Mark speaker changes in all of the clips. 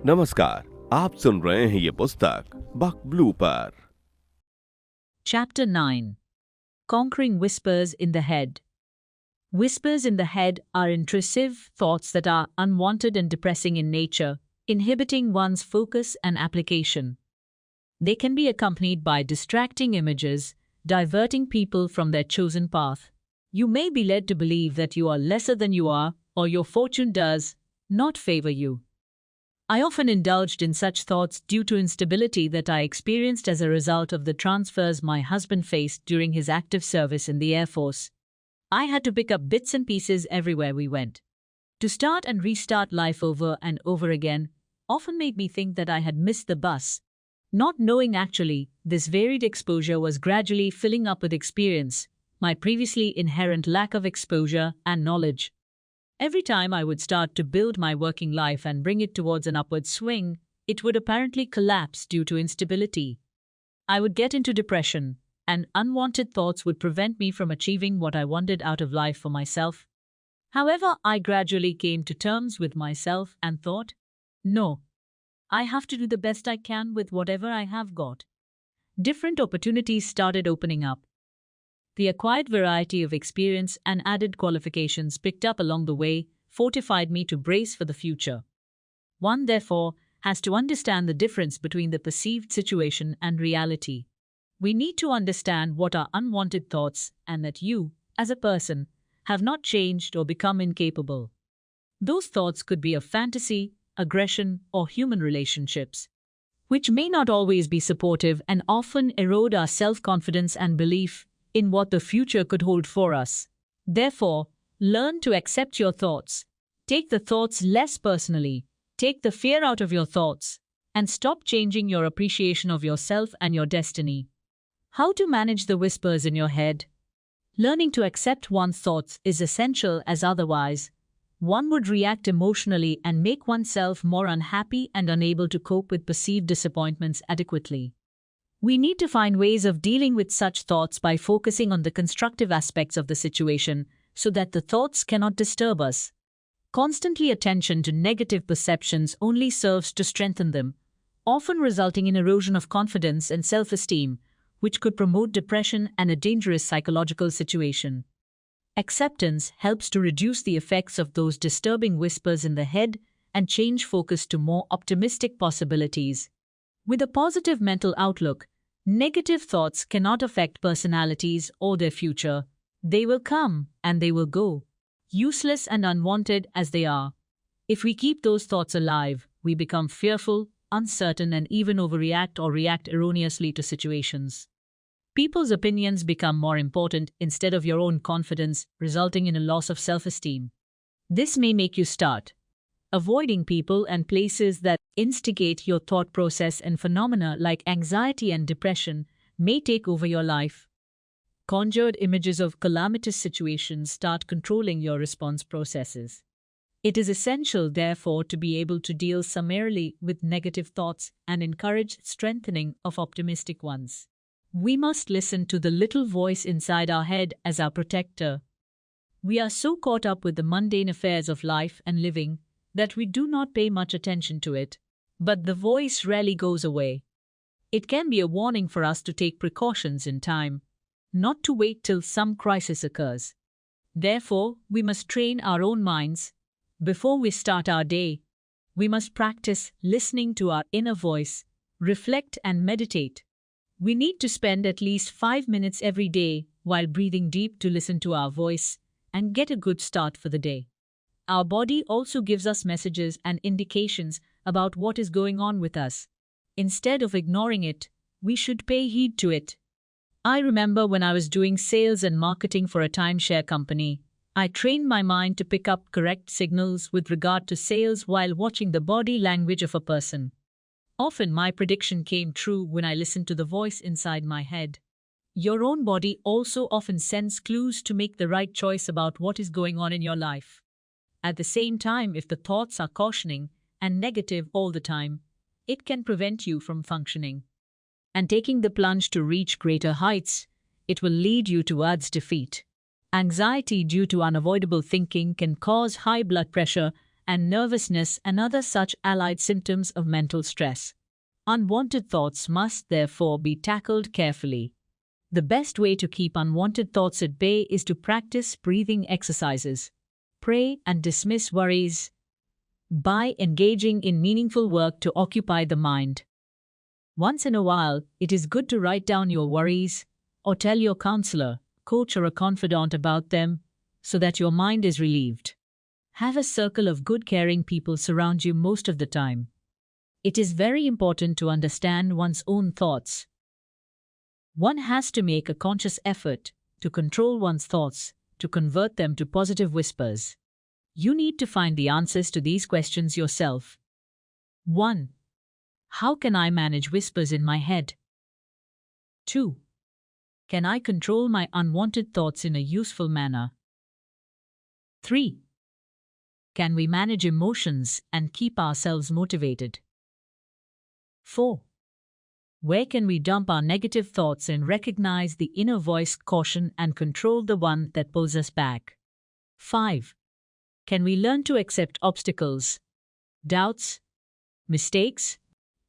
Speaker 1: नमस्कार, आप सुन रहे हैं ये पुस्तक बक ब्लू पर।
Speaker 2: Chapter 9 Conquering Whispers in the Head. Whispers in the head are intrusive thoughts that are unwanted and depressing in nature, inhibiting one's focus and application. They can be accompanied by distracting images, diverting people from their chosen path. You may be led to believe that you are lesser than you are, or your fortune does not favor you. I often indulged in such thoughts due to instability that I experienced as a result of the transfers my husband faced during his active service in the Air Force. I had to pick up bits and pieces everywhere we went. To start and restart life over and over again often made me think that I had missed the bus, not knowing actually this varied exposure was gradually filling up with experience, my previously inherent lack of exposure and knowledge. Every time I would start to build my working life and bring it towards an upward swing, it would apparently collapse due to instability. I would get into depression, and unwanted thoughts would prevent me from achieving what I wanted out of life for myself. However, I gradually came to terms with myself and thought, no, I have to do the best I can with whatever I have got. Different opportunities started opening up. The acquired variety of experience and added qualifications picked up along the way fortified me to brace for the future. One, therefore, has to understand the difference between the perceived situation and reality. We need to understand what are unwanted thoughts and that you, as a person, have not changed or become incapable. Those thoughts could be of fantasy, aggression, or human relationships, which may not always be supportive and often erode our self-confidence and belief in what the future could hold for us. Therefore, learn to accept your thoughts. Take the thoughts less personally. Take the fear out of your thoughts. And stop changing your appreciation of yourself and your destiny. How to manage the whispers in your head? Learning to accept one's thoughts is essential, as otherwise, one would react emotionally and make oneself more unhappy and unable to cope with perceived disappointments adequately. We need to find ways of dealing with such thoughts by focusing on the constructive aspects of the situation so that the thoughts cannot disturb us. Constantly attention to negative perceptions only serves to strengthen them, often resulting in erosion of confidence and self-esteem, which could promote depression and a dangerous psychological situation. Acceptance helps to reduce the effects of those disturbing whispers in the head and change focus to more optimistic possibilities. With a positive mental outlook, negative thoughts cannot affect personalities or their future. They will come and they will go, useless and unwanted as they are. If we keep those thoughts alive, we become fearful, uncertain, and even overreact or react erroneously to situations. People's opinions become more important instead of your own confidence, resulting in a loss of self-esteem. This may make you start avoiding people and places that instigate your thought process, and phenomena like anxiety and depression may take over your life. Conjured images of calamitous situations start controlling your response processes. It is essential, therefore, to be able to deal summarily with negative thoughts and encourage strengthening of optimistic ones. We must listen to the little voice inside our head as our protector. We are so caught up with the mundane affairs of life and living that we do not pay much attention to it, but the voice rarely goes away. It can be a warning for us to take precautions in time, not to wait till some crisis occurs. Therefore, we must train our own minds. Before we start our day, we must practice listening to our inner voice, reflect and meditate. We need to spend at least 5 minutes every day while breathing deep to listen to our voice and get a good start for the day. Our body also gives us messages and indications about what is going on with us. Instead of ignoring it, we should pay heed to it. I remember when I was doing sales and marketing for a timeshare company, I trained my mind to pick up correct signals with regard to sales while watching the body language of a person. Often my prediction came true when I listened to the voice inside my head. Your own body also often sends clues to make the right choice about what is going on in your life. At the same time, if the thoughts are cautioning and negative all the time, it can prevent you from functioning and taking the plunge to reach greater heights. It will lead you towards defeat. Anxiety due to unavoidable thinking can cause high blood pressure and nervousness and other such allied symptoms of mental stress. Unwanted thoughts must therefore be tackled carefully. The best way to keep unwanted thoughts at bay is to practice breathing exercises. Pray and dismiss worries by engaging in meaningful work to occupy the mind. Once in a while, it is good to write down your worries or tell your counselor, coach, or a confidant about them so that your mind is relieved. Have a circle of good, caring people surround you most of the time. It is very important to understand one's own thoughts. One has to make a conscious effort to control one's thoughts, to convert them to positive whispers. You need to find the answers to these questions yourself. 1. How can I manage whispers in my head? 2. Can I control my unwanted thoughts in a useful manner? 3. Can we manage emotions and keep ourselves motivated? 4. Where can we dump our negative thoughts and recognize the inner voice, caution, and control the one that pulls us back? 5. Can we learn to accept obstacles, doubts, mistakes?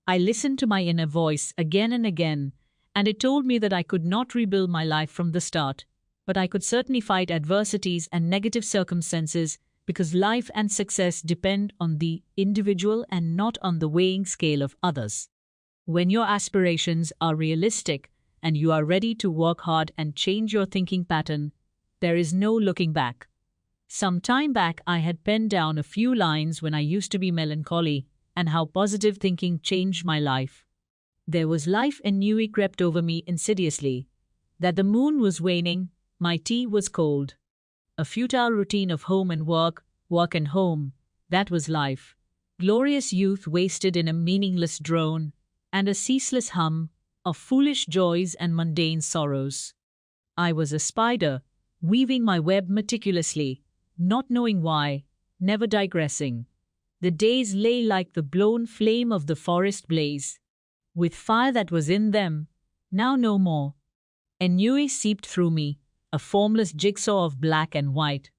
Speaker 2: I listened to my inner voice again and again, and it told me that I could not rebuild my life from the start, but I could certainly fight adversities and negative circumstances because life and success depend on the individual and not on the weighing scale of others. When your aspirations are realistic and you are ready to work hard and change your thinking pattern, there is no looking back. Some time back, I had penned down a few lines when I used to be melancholy and how positive thinking changed my life. There was life ennui crept over me insidiously, that the moon was waning, my tea was cold. A futile routine of home and work, work and home, that was life. Glorious youth wasted in a meaningless drone, and a ceaseless hum of foolish joys and mundane sorrows. I was a spider, weaving my web meticulously, not knowing why, never digressing. The days lay like the blown flame of the forest blaze, with fire that was in them, now no more. Ennui seeped through me, a formless jigsaw of black and white.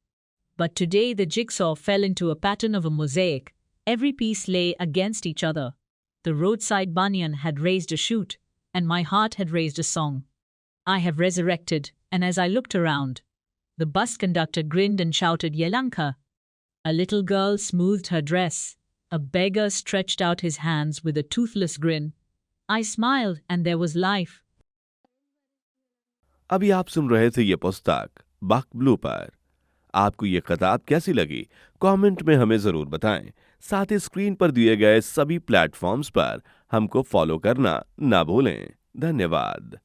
Speaker 2: But today the jigsaw fell into a pattern of a mosaic. Every piece lay against each other. The roadside banyan had raised a shoot, and my heart had raised a song. I have resurrected, and as I looked around, the bus conductor grinned and shouted, "Yelanka!" A little girl smoothed her dress. A beggar stretched out his hands with a toothless grin. I smiled, and there was life.
Speaker 1: अभी आप सुन रहे थे ये पुस्तक बक blue पर। आपको ये किताब कैसी लगी कमेंट में हमें जरूर बताएं। साथ ही स्क्रीन पर दिए गए सभी प्लेटफॉर्म्स पर हमको फॉलो करना ना भूलें। धन्यवाद।